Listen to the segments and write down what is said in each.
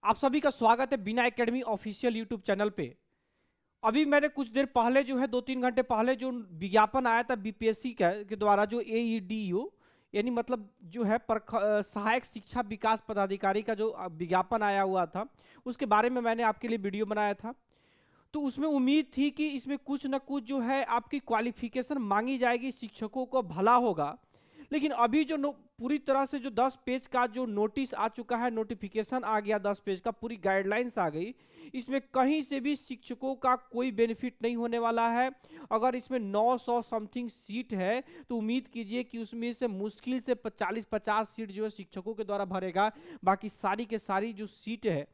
आप सभी का स्वागत है बिना एकेडमी ऑफिशियल यूट्यूब चैनल पे। अभी मैंने कुछ देर पहले जो है 2-3 घंटे पहले जो विज्ञापन आया था बीपीएससी के द्वारा जो एईडीयू यानी मतलब जो है सहायक शिक्षा विकास पदाधिकारी का जो विज्ञापन आया हुआ था, उसके बारे में मैंने आपके लिए वीडियो बनाया था। तो उसमें उम्मीद थी कि इसमें कुछ ना कुछ जो है आपकी क्वालिफिकेशन मांगी जाएगी, शिक्षकों को भला होगा। लेकिन अभी जो पूरी तरह से जो 10 पेज का जो नोटिस आ चुका है, नोटिफिकेशन आ गया 10 पेज का, पूरी गाइडलाइंस आ गई। इसमें कहीं से भी शिक्षकों का कोई बेनिफिट नहीं होने वाला है। अगर इसमें 900 समथिंग सीट है तो उम्मीद कीजिए कि उसमें से मुश्किल से 40-50 सीट जो है शिक्षकों के द्वारा भरेगा। बाकी सारी के सारी जो सीट है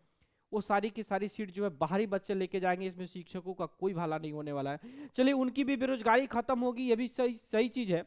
वो सारी की सारी सीट जो है बाहरी बच्चे लेके जाएंगे। इसमें शिक्षकों का कोई भला नहीं होने वाला है। चलिए, उनकी भी बेरोजगारी खत्म होगी, ये भी सही सही चीज है।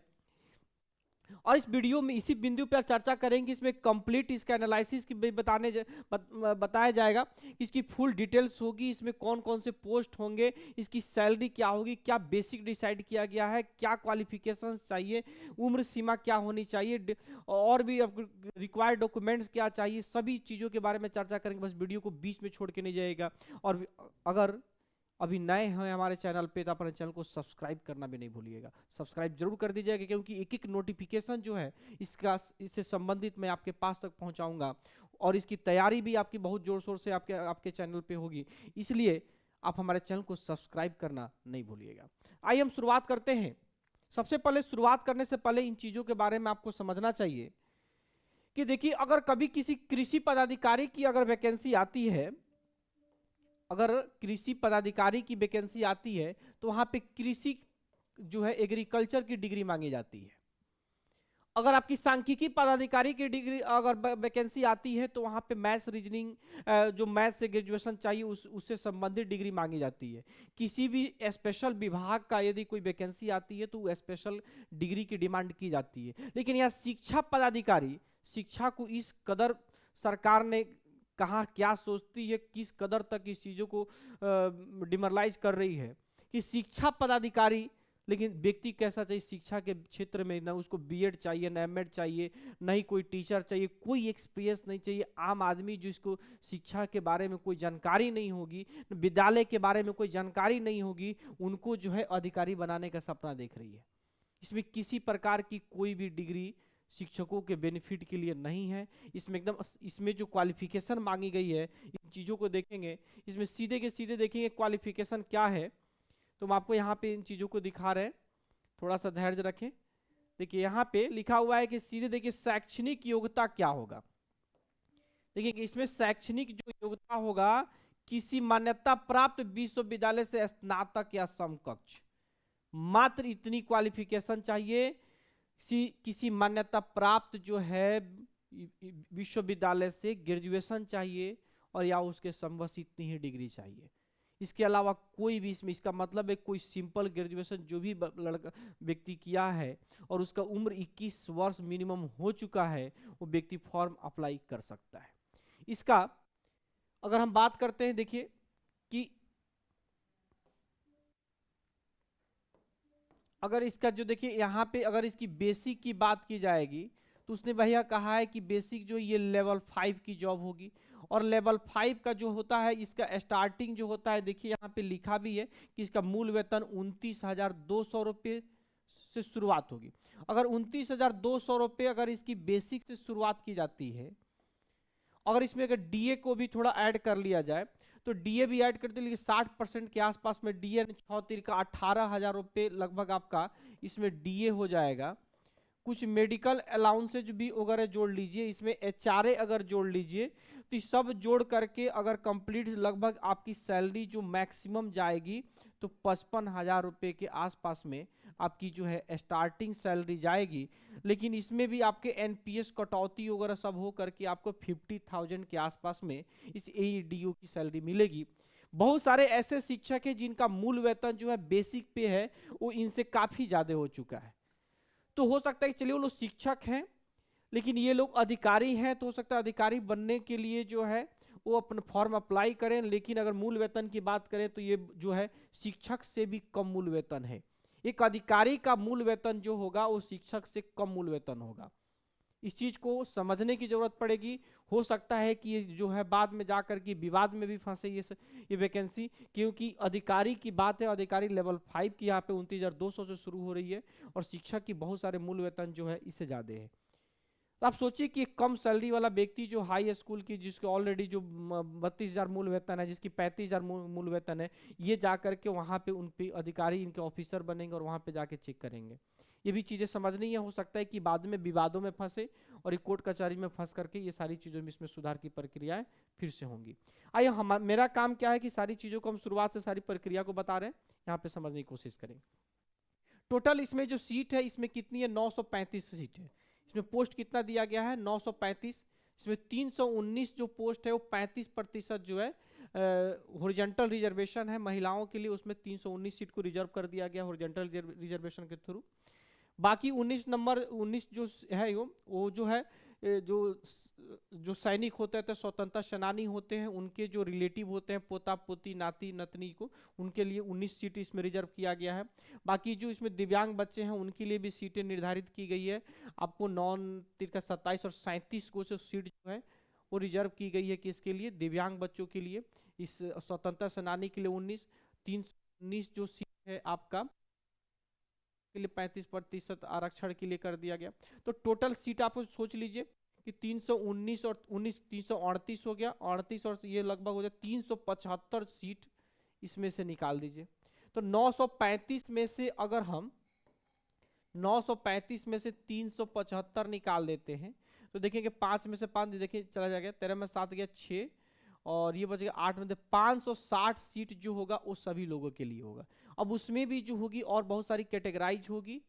और इस वीडियो में इसी बिंदु पर चर्चा करेंगे। इसमें कंप्लीट इसका एनालिसिस की बताया जाएगा। इसकी फुल डिटेल्स होगी, इसमें कौन कौन से पोस्ट होंगे, इसकी सैलरी क्या होगी, क्या बेसिक डिसाइड किया गया है, क्या क्वालिफिकेशंस चाहिए, उम्र सीमा क्या होनी चाहिए, और भी रिक्वायर्ड डॉक्यूमेंट्स क्या चाहिए, सभी चीज़ों के बारे में चर्चा करेंगे। बस वीडियो को बीच में छोड़ के नहीं जाएगा। और अगर अभी नए हैं हमारे चैनल पे तो अपने चैनल को सब्सक्राइब करना भी नहीं भूलिएगा। सब्सक्राइब जरूर कर दीजिएगा, क्योंकि एक एक नोटिफिकेशन जो है इससे संबंधित मैं आपके पास तक पहुंचाऊंगा। और इसकी तैयारी भी आपकी बहुत जोर शोर से आपके चैनल पे होगी, इसलिए आप हमारे चैनल को सब्सक्राइब करना नहीं भूलिएगा। आइए हम शुरुआत करते हैं। सबसे पहले शुरुआत करने से पहले इन चीज़ों के बारे में आपको समझना चाहिए कि देखिए, अगर कभी किसी कृषि पदाधिकारी की अगर वैकेंसी आती है, अगर कृषि पदाधिकारी की वैकेंसी आती है तो वहां पे कृषि जो है एग्रीकल्चर की डिग्री मांगी जाती है। अगर आपकी सांख्यिकी पदाधिकारी की डिग्री अगर वैकेंसी आती है तो वहां पे मैथ्स रीजनिंग जो मैथ्स से ग्रेजुएशन चाहिए उससे संबंधित डिग्री मांगी जाती है। किसी भी स्पेशल विभाग का यदि कोई वैकेंसी आती है तो स्पेशल डिग्री की डिमांड की जाती है। लेकिन यह शिक्षा पदाधिकारी, शिक्षा को इस कदर सरकार ने कहाँ क्या सोचती है, किस कदर तक इस चीज़ों को डिमरलाइज कर रही है कि शिक्षा पदाधिकारी, लेकिन व्यक्ति कैसा चाहिए शिक्षा के क्षेत्र में, ना उसको बीएड चाहिए, ना एमएड चाहिए, ना ही कोई टीचर चाहिए, कोई एक्सपीरियंस नहीं चाहिए। आम आदमी जिसको शिक्षा के बारे में कोई जानकारी नहीं होगी, विद्यालय के बारे में कोई जानकारी नहीं होगी, उनको जो है अधिकारी बनाने का सपना देख रही है। इसमें किसी प्रकार की कोई भी डिग्री शिक्षकों के बेनिफिट के लिए नहीं है। इसमें जो क्वालिफिकेशन मांगी गई है, इन चीज़ों को देखेंगे, इसमें सीधे के सीधे देखेंगे क्वालिफिकेशन क्या है। तो हम आपको यहाँ पे इन चीज़ों को दिखा रहे हैं, थोड़ा सा धैर्य रखें। देखिए यहाँ पे लिखा हुआ है कि सीधे देखिए शैक्षणिक योग्यता क्या होगा। देखिए इसमें शैक्षणिक जो योग्यता होगा, किसी मान्यता प्राप्त विश्वविद्यालय से स्नातक या समकक्ष, मात्र इतनी क्वालिफिकेशन चाहिए। किसी मान्यता प्राप्त जो है विश्वविद्यालय से ग्रेजुएशन चाहिए और या उसके समवश इतनी ही डिग्री चाहिए। इसके अलावा कोई भी इसमें, इसका मतलब है कोई सिंपल ग्रेजुएशन जो भी लड़का व्यक्ति किया है और उसका उम्र 21 वर्ष मिनिमम हो चुका है, वो व्यक्ति फॉर्म अप्लाई कर सकता है। इसका अगर हम बात करते हैं, देखिए कि अगर इसका जो देखिए यहाँ पे अगर इसकी बेसिक की बात की जाएगी तो उसने भैया कहा है कि बेसिक जो ये लेवल 5 की जॉब होगी। और लेवल 5 का जो होता है, इसका स्टार्टिंग जो होता है, देखिए यहाँ पे लिखा भी है कि इसका मूल वेतन 29,200 रुपये से शुरुआत होगी। अगर 29,200 रुपये अगर इसकी बेसिक से शुरुआत की जाती है, अगर इसमें अगर डीए को भी थोड़ा ऐड कर लिया जाए तो डीए भी ऐड करते, लेकिन 60% के आसपास में डीए 6 का 18,000 रुपये लगभग आपका इसमें डीए हो जाएगा। कुछ मेडिकल अलाउंसेज भी वगैरह जोड़ लीजिए, इसमें एचआरए अगर जोड़ लीजिए तो सब जोड़ करके अगर कंप्लीट लगभग आपकी सैलरी जो मैक्सिमम जाएगी तो 55,000 रुपये के आसपास में आपकी जो है स्टार्टिंग सैलरी जाएगी। लेकिन इसमें भी आपके एनपीएस कटौती वगैरह सब हो करके आपको 50,000 के आसपास में इस एईडीयू की सैलरी मिलेगी। बहुत सारे ऐसे शिक्षक हैं जिनका मूल वेतन जो है बेसिक पे है, वो इनसे काफ़ी ज़्यादा हो चुका है। तो हो सकता है कि चलिए वो लोग शिक्षक हैं लेकिन ये लोग अधिकारी हैं, तो हो सकता है अधिकारी बनने के लिए जो है वो अपना फॉर्म अप्लाई करें। लेकिन अगर मूल वेतन की बात करें तो ये जो है शिक्षक से भी कम मूल वेतन है। एक अधिकारी का मूल वेतन जो होगा वो शिक्षक से कम मूल वेतन होगा। इस चीज को समझने की जरूरत पड़ेगी। हो सकता है कि ये जो है बाद में जाकर के विवाद में भी फंसे ये वैकेंसी, क्योंकि अधिकारी की बात है, अधिकारी लेवल 5 की यहाँ पे 29,200 से शुरू हो रही है और शिक्षक की बहुत सारे मूल वेतन जो है इससे ज्यादा है। तो आप सोचिए कि एक कम सैलरी वाला व्यक्ति जो हाई स्कूल की, जिसके ऑलरेडी जो 32,000 मूल वेतन है, जिसकी 35,000 मूल वेतन है, ये जाकर के वहाँ पे उन पे अधिकारी इनके ऑफिसर बनेंगे और वहाँ पे जाके चेक करेंगे। ये भी चीज़ें समझनी है। हो सकता है कि बाद में विवादों में फंसे और कोर्ट कचहरी में फंस करके ये सारी चीज़ों में इसमें सुधार की प्रक्रियाएं फिर से होंगी। आइए, मेरा काम क्या है कि सारी चीज़ों को हम शुरुआत से सारी प्रक्रिया को बता रहे हैं, यहाँ पे समझने की कोशिश करेंगे। टोटल इसमें जो सीट है इसमें कितनी है, 935 सीट है। इसमें पोस्ट कितना दिया गया है, 935। इसमें 319 जो पोस्ट है वो 35% जो है हॉरिजॉन्टल रिजर्वेशन है महिलाओं के लिए, उसमें 319 सीट को रिजर्व कर दिया गया हॉरिजॉन्टल रिजर्वेशन के थ्रू। बाकी 19 जो है वो जो है जो सैनिक होते हैं, तो स्वतंत्रता सेनानी होते हैं, उनके जो रिलेटिव होते हैं, पोता पोती नाती नतनी को, उनके लिए 19 सीट इसमें रिजर्व किया गया है। बाकी जो इसमें दिव्यांग बच्चे हैं उनके लिए भी सीटें निर्धारित की गई है। आपको 9×27 और 37 को सीट जो है वो रिजर्व की गई है किसके लिए, दिव्यांग बच्चों के लिए। इस स्वतंत्रता सेनानी के लिए 19, 319 जो सीट है आपका के लिए 35% आरक्षण के लिए कर दिया गया। तो टोटल सीट आप सोच लीजिए कि 319 और 19 338 हो गया, 38 और ये लगभग हो जाए 375 सीट इसमें से निकाल दीजिए। तो 935 में से अगर हम 935 में से 375 निकाल देते हैं तो देखिए कि 5 में से 5 देखिए चला जाएगा, 13 में 7 गया 6 और ये बचेगा 8 में 560 सीट जो होगा वो सभी लोगों के लिए होगा। अब उसमें भी जो होगी और बहुत सारी कैटेगराइज होगी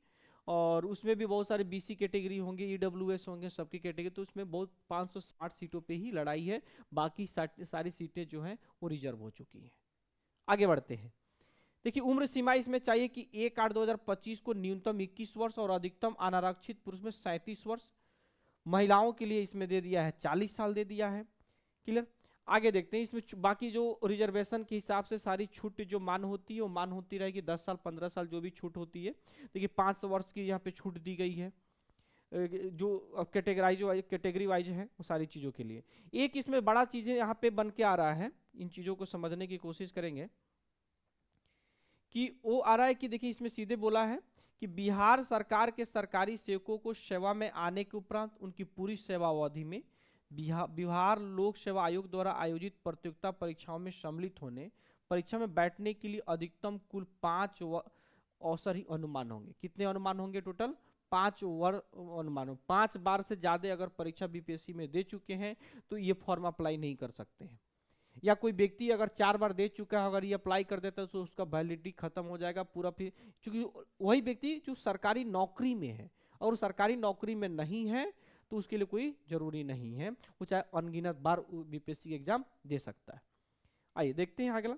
और उसमें भी बहुत सारे बीसी कैटेगरी होंगे, ईडब्ल्यूएस होंगे, सबकी कैटेगरी। तो उसमें बहुत 560 सीटों पे ही लड़ाई है, बाकी सारी सीटें जो हैं वो रिजर्व हो चुकी हैं। आगे बढ़ते हैं। देखिए उम्र सीमा इसमें चाहिए कि 1/8/2025 को न्यूनतम 21 वर्ष और अधिकतम अनारक्षित पुरुष में 37 वर्ष। महिलाओं के लिए इसमें दे दिया है 40 साल दे दिया है। क्लियर। आगे देखते हैं इसमें बाकी जो रिजर्वेशन के हिसाब से सारी छूट जो मान होती है वो मान होती रहेगी, 10 साल 15 साल जो भी छूट होती है। देखिए 5 वर्ष की यहाँ पे छूट दी गई है जो कैटेगरी वाइज है वो सारी चीज़ों के लिए। एक इसमें बड़ा चीज़ें यहाँ पे बन के आ रहा है, इन चीज़ों को समझने की कोशिश करेंगे कि वो आ रहा है कि देखिए इसमें सीधे बोला है कि बिहार सरकार के सरकारी सेवकों को सेवा में आने के उपरांत उनकी पूरी सेवा अवधि में बिहार लोक सेवा आयोग द्वारा आयोजित प्रतियोगिता परीक्षाओं में सम्मिलित होने, परीक्षा में बैठने के लिए अधिकतम कुल 5 अवसर ही अनुमान होंगे। कितने अनुमान होंगे टोटल, 5 अनुमान। 5 बार से ज्यादा अगर परीक्षा बीपीएससी में दे चुके हैं तो ये फॉर्म अप्लाई नहीं कर सकते हैं। या कोई व्यक्ति अगर 4 बार दे चुका है, अगर ये अप्लाई कर देता है तो उसका वैलिडिटी खत्म हो जाएगा पूरा। फिर चूंकि वही व्यक्ति जो सरकारी नौकरी में है और सरकारी नौकरी में नहीं है तो उसके लिए कोई जरूरी नहीं है, वो चाहे अनगिनत बार बीपीएससी एग्जाम दे सकता है। आइए देखते हैं अगला।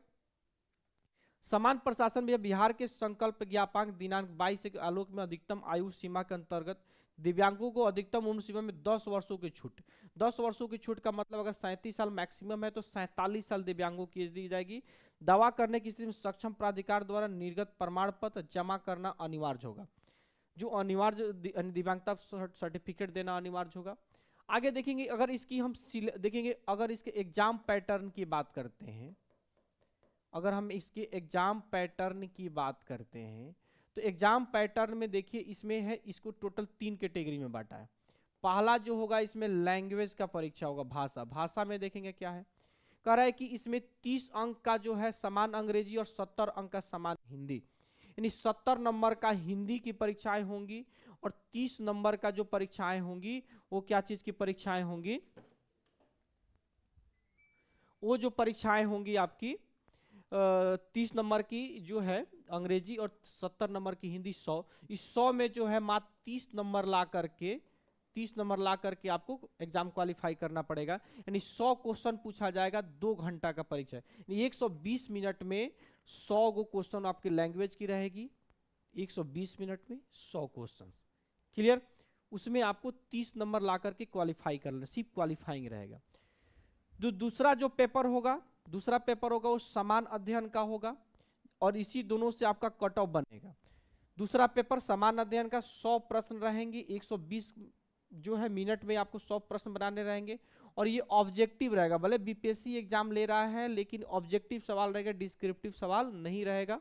समान प्रशासन में बिहार के संकल्प ज्ञापक दिनांक 22 के आलोक में अधिकतम आयु सीमा के अंतर्गत दिव्यांगों को अधिकतम उम्र सीमा में 10 वर्षों की छूट। 10 वर्षों की छूट का मतलब अगर 37 साल मैक्सिमम है तो 47 साल दिव्यांगों की एज दी जाएगी। दावा करने की स्थिति में सक्षम प्राधिकार द्वारा निर्गत प्रमाण पत्र जमा करना अनिवार्य होगा, जो अनिवार्य दिव्यांगता सर्टिफिकेट देना अनिवार्य होगा। आगे देखेंगे अगर इसकी हम देखेंगे, अगर इसके एग्जाम पैटर्न की बात करते हैं, अगर हम इसके एग्जाम पैटर्न की बात करते हैं तो एग्जाम पैटर्न में देखिए इसमें है, इसको टोटल 3 कैटेगरी में बांटा है। पहला जो होगा इसमें लैंग्वेज का परीक्षा होगा, भाषा में देखेंगे क्या है, कह रहा है कि इसमें 30 अंक का जो है समान अंग्रेजी और 70 अंक का समान हिंदी, यानी 70 नंबर का हिंदी की परीक्षाएं होंगी और 30 नंबर का जो परीक्षाएं होंगी वो क्या चीज की परीक्षाएं होंगी, वो जो परीक्षाएं होंगी आपकी 30 नंबर की जो है अंग्रेजी और 70 नंबर की हिंदी 100। इस 100 में जो है मात्र 30 नंबर ला करके आपको एग्जाम क्वालिफाई करना पड़ेगा। यानी 100 क्वेश्चन पूछा जाएगा, 2 घंटा का परीक्षा है, यानी 120 मिनट में 100 गो क्वेश्चन आपकी लैंग्वेज की रहेगी, 120 मिनट में 100 क्वेश्चन। क्लियर। उसमें आपको 30 नंबर ला करके क्वालिफाई करना, सिर्फ क्वालिफाइंग रहेगा। जो दूसरा पेपर होगा वो समान अध्ययन का होगा और इसी दोनों से आपका कट ऑफ बनेगा। दूसरा पेपर समान अध्ययन का 100 प्रश्न रहेंगे, 120 जो है मिनट में आपको 100 प्रश्न बनाने रहेंगे, और ये ऑब्जेक्टिव रहेगा। भले बीपीएससी एग्जाम ले रहा है लेकिन ऑब्जेक्टिव सवाल रहेगा, डिस्क्रिप्टिव सवाल नहीं रहेगा।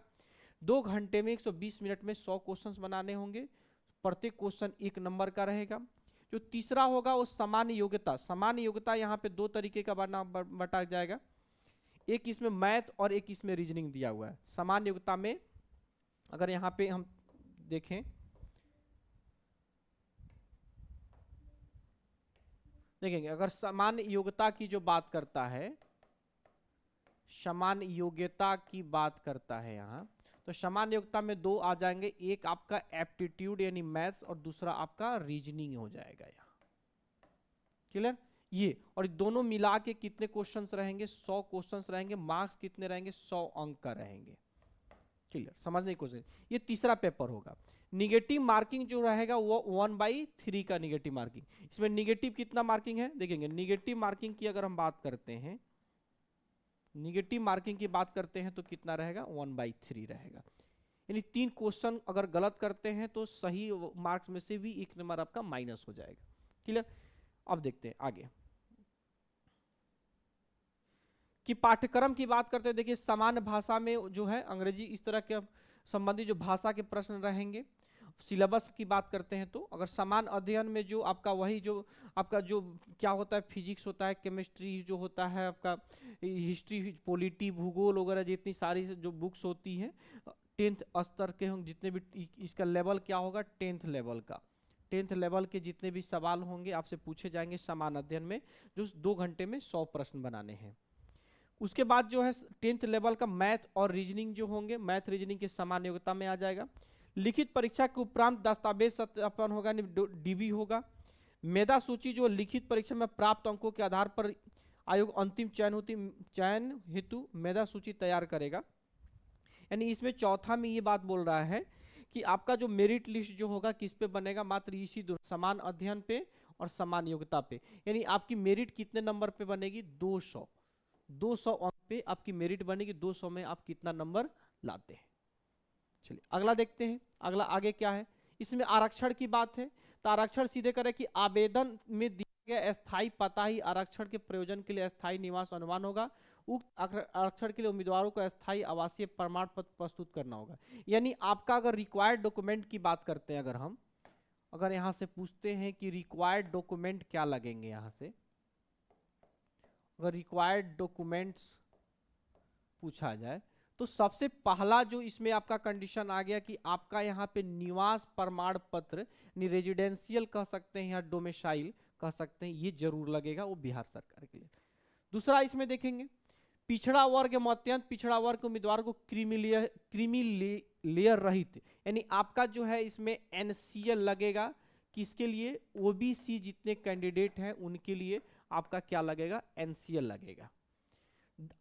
2 घंटे में 120 मिनट में 100 क्वेश्चंस बनाने होंगे, प्रत्येक क्वेश्चन 1 नंबर का रहेगा। जो तीसरा होगा वो सामान्य योग्यता। सामान्य योग्यता यहाँ पे 2 तरीके का बटा जाएगा, एक इसमें मैथ और एक इसमें रीजनिंग दिया हुआ है। सामान्य योग्यता में अगर यहाँ पे हम देखें, देखेंगे अगर सामान्य योग्यता की जो बात करता है, सामान्य योग्यता की बात करता है यहाँ, तो सामान्य योग्यता में 2 आ जाएंगे, एक आपका एप्टीट्यूड यानी मैथ्स और दूसरा आपका रीजनिंग हो जाएगा यहाँ। क्लियर? ये और दोनों मिला के कितने क्वेश्चंस रहेंगे? 100 क्वेश्चंस रहेंगे। मार्क्स कितने रहेंगे? 100 अंक का रहेंगे। क्लियर? समझने की कोशिश। ये तीसरा पेपर होगा। निगेटिव मार्किंग जो रहेगा वो 1/3 का निगेटिव मार्किंग। इसमें निगेटिव कितना मार्किंग है देखेंगे। निगेटिव मार्किंग की अगर हम बात करते हैं, निगेटिव मार्किंग की बात करते हैं तो कितना रहेगा? 1/3 रहेगा। यानी 3 क्वेश्चन अगर गलत करते हैं तो सही मार्क्स में से भी 1 नंबर आपका माइनस हो जाएगा। क्लियर? अब देखते हैं आगे कि पाठ्यक्रम की बात करते हैं। देखिए सामान्य भाषा में जो है अंग्रेजी इस तरह के संबंधित जो भाषा के प्रश्न रहेंगे। सिलेबस की बात करते हैं तो अगर समान अध्ययन में जो आपका वही जो आपका जो क्या होता है, फिजिक्स होता है, केमिस्ट्री जो होता है, आपका हिस्ट्री, पॉलिटी, भूगोल वगैरह जितनी सारी जो बुक्स होती हैं 10th स्तर के होंगे, जितने भी इसका लेवल क्या होगा 10th लेवल का, 10th लेवल के जितने भी सवाल होंगे आपसे पूछे जाएंगे समान अध्ययन में, जो 2 घंटे में 100 प्रश्न बनाने हैं। उसके बाद जो है 10th लेवल का मैथ और रीजनिंग जो होंगे, मैथ रीजनिंग के समान योग्यता में आ जाएगा। लिखित परीक्षा के उपरांत दस्तावेज सत्यापन होगा, डीबी होगा। मेधा सूची जो लिखित परीक्षा में प्राप्त अंकों के आधार पर आयोग अंतिम चयन हेतु मेधा सूची तैयार करेगा। यानी इसमें चौथा में ये बात बोल रहा है कि आपका जो मेरिट लिस्ट जो होगा किस पे बनेगा, मात्र इसी दो समान अध्ययन पे और समान योग्यता पे। यानी आपकी मेरिट कितने नंबर पे बनेगी? 200 अंक पे आपकी मेरिट बनेगी। 200 में आप कितना नंबर लाते हैं। चलिए अगला देखते हैं। अगला आगे क्या है, इसमें आरक्षण की बात है। तो आरक्षण सीधे करें कि आवेदन में दिया गया अस्थायी पता ही आरक्षण के प्रयोजन के लिए अस्थायी निवास अनुमान होगा। उक्त आरक्षण के लिए उम्मीदवारों को अस्थायी आवासीय प्रमाण पत्र प्रस्तुत करना होगा। यानी आपका अगर रिक्वायर्ड डॉक्यूमेंट की बात करते हैं, अगर यहाँ से पूछते हैं कि रिक्वायर्ड डॉक्यूमेंट क्या लगेंगे, यहाँ से अगर रिक्वायर्ड डॉक्यूमेंट्स पूछा जाए तो सबसे पहला जो इसमें आपका कंडीशन आ गया कि आपका यहाँ पे निवास प्रमाण पत्र, रेजिडेंशियल कह सकते हैं या डोमिसाइल कह सकते हैं, ये जरूर लगेगा, वो बिहार सरकार के लिए। दूसरा इसमें देखेंगे पिछड़ा वर्ग एवं अत्यंत पिछड़ा वर्ग के उम्मीदवार को क्रीमी लेयर रहित, यानी आपका जो है इसमें एनसीएल लगेगा। किसके लिए? ओबीसी जितने कैंडिडेट हैं उनके लिए आपका क्या लगेगा? एनसीएल लगेगा।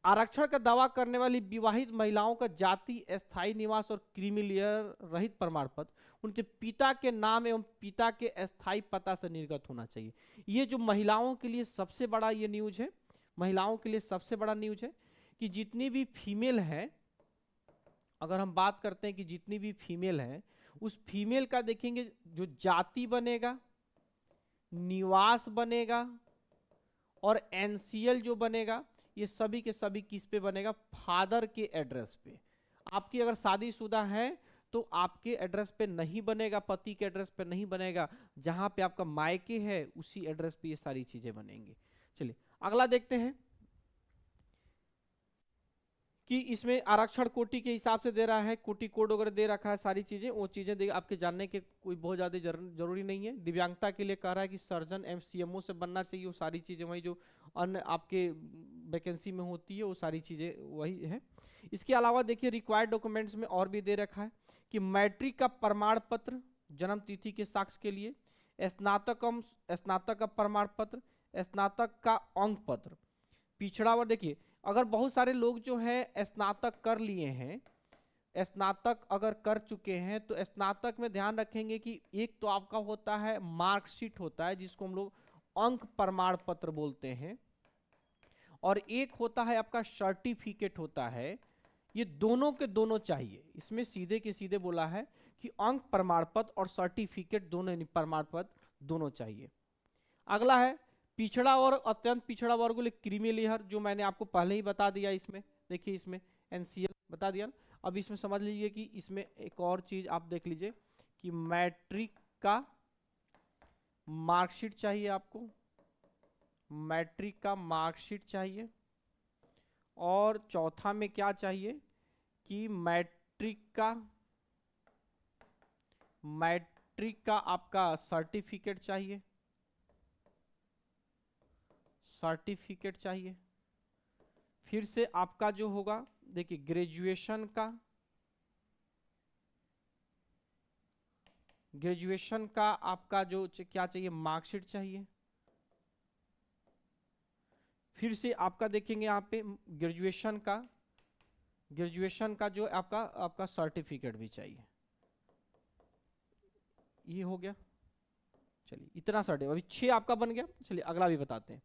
आरक्षण का दावा करने वाली विवाहित महिलाओं का जाति, अस्थायी निवास और क्रीमी लेयर रहित प्रमाण पत्र उनके पिता के नाम एवं पिता के अस्थायी पता से निर्गत होना चाहिए। ये जो महिलाओं के लिए सबसे बड़ा ये न्यूज है, महिलाओं के लिए सबसे बड़ा न्यूज है कि जितनी भी फीमेल है, अगर हम बात करते हैं कि जितनी भी फीमेल है, उस फीमेल का देखेंगे जो जाति बनेगा, निवास बनेगा और एनसीएल जो बनेगा, ये सभी के सभी किस पे बनेगा? फादर के एड्रेस पे। आपकी अगर शादीशुदा है तो आपके एड्रेस पे नहीं बनेगा, पति के एड्रेस पे नहीं बनेगा, जहां पे आपका मायके है उसी एड्रेस पे ये सारी चीजें बनेंगी। चलिए अगला देखते हैं कि इसमें आरक्षण कोटि के हिसाब से दे रहा है, कोटि कोड वगैरह दे रखा है, सारी चीजें वो चीजें आपके जानने के कोई बहुत ज्यादा जरूरी नहीं है। दिव्यांगता के लिए कह रहा है कि सर्जन एवं सीएमओ से बनना चाहिए, वो सारी चीजें वही जो अन्य आपके वैकेंसी में होती है वो सारी चीजें वही है। इसके अलावा देखिए रिक्वायर्ड डॉक्यूमेंट्स में और भी दे रखा है कि मैट्रिक का प्रमाण पत्र जन्म तिथि के साक्ष्य के लिए, स्नातक का प्रमाण पत्र, स्नातक का अंक पत्र। पिछड़ा वर्ग देखिए अगर बहुत सारे लोग जो है स्नातक कर लिए हैं, स्नातक अगर कर चुके हैं तो स्नातक में ध्यान रखेंगे कि एक तो आपका होता है मार्कशीट होता है जिसको हम लोग अंक प्रमाण पत्र बोलते हैं, और एक होता है आपका सर्टिफिकेट होता है। ये दोनों के दोनों चाहिए। इसमें सीधे के सीधे बोला है कि अंक प्रमाण पत्र और सर्टिफिकेट दोनों प्रमाण पत्र दोनों चाहिए। अगला है पिछड़ा और अत्यंत पिछड़ा वर्ग के लिए क्रीमी लेयर, जो मैंने आपको पहले ही बता दिया। इसमें देखिए, इसमें NCL बता दिया ना। अब इसमें समझ लीजिए कि इसमें एक और चीज आप देख लीजिए कि मैट्रिक का मार्कशीट चाहिए आपको, मैट्रिक का मार्कशीट चाहिए। और चौथा में क्या चाहिए कि मैट्रिक का आपका सर्टिफिकेट चाहिए, सर्टिफिकेट चाहिए। फिर से आपका जो होगा देखिए ग्रेजुएशन का आपका जो क्या चाहिए, मार्कशीट चाहिए। फिर से आपका देखेंगे यहाँ पे ग्रेजुएशन का जो आपका सर्टिफिकेट भी चाहिए। ये हो गया। चलिए इतना सर्टिफिकेट अभी 6 आपका बन गया। चलिए अगला भी बताते हैं।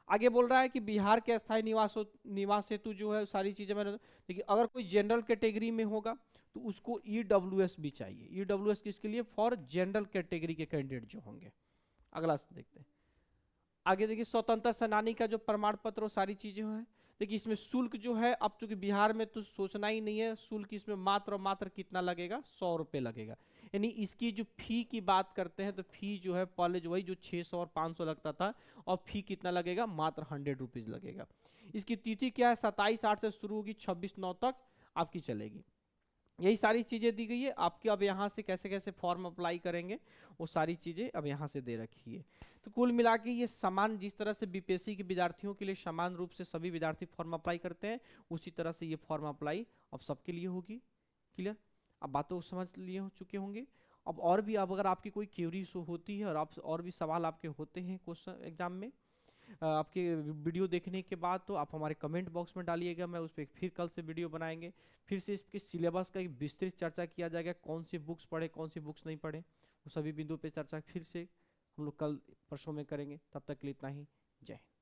आगे बोल रहा है कि बिहार के अस्थायी निवास हेतु जो है सारी चीजें मैंने देखिए, अगर कोई जनरल कैटेगरी में होगा तो उसको EWS भी चाहिए। EWS किसके लिए? फॉर जनरल कैटेगरी के कैंडिडेट जो होंगे। अगला देखते हैं। आगे देखिए स्वतंत्र सेनानी का जो प्रमाण पत्र और सारी चीजें हैं। देखिए इसमें शुल्क जो है, अब चूंकि बिहार में तो सोचना ही नहीं है, शुल्क इसमें मात्र और मात्र कितना लगेगा? 100 रुपये लगेगा। यानी इसकी जो फी की बात करते हैं तो फी जो है पहले जो वही जो 600 और 500 लगता था, और फी कितना लगेगा? मात्र 100 रुपीज लगेगा। इसकी तिथि क्या है? 27/8 से शुरू होगी, 26/9 तक आपकी चलेगी। यही सारी चीजें दी गई है आपके। अब यहाँ से कैसे कैसे फॉर्म अप्लाई करेंगे वो सारी चीजें अब यहाँ से दे रखी है। तो कुल मिला के ये समान, जिस तरह से BPSC के विद्यार्थियों के लिए समान रूप से सभी विद्यार्थी फॉर्म अप्लाई करते हैं, उसी तरह से ये फॉर्म अप्लाई अब सबके लिए होगी। क्लियर? अब बातों को समझ लिए हो चुके होंगे। अब और भी, अब अगर आपकी कोई क्वेरी होती है और आप और भी सवाल आपके होते हैं क्वेश्चन एग्जाम में आपके वीडियो देखने के बाद, तो आप हमारे कमेंट बॉक्स में डालिएगा। मैं उस पर फिर कल से वीडियो बनाएंगे। फिर से इसके सिलेबस का एक विस्तृत चर्चा किया जाएगा, कौन सी बुक्स पढ़े कौन सी बुक्स नहीं पढ़े, वो सभी बिंदुओं पे चर्चा फिर से हम लोग कल परसों में करेंगे। तब तक के लिए इतना ही। जय हिंद।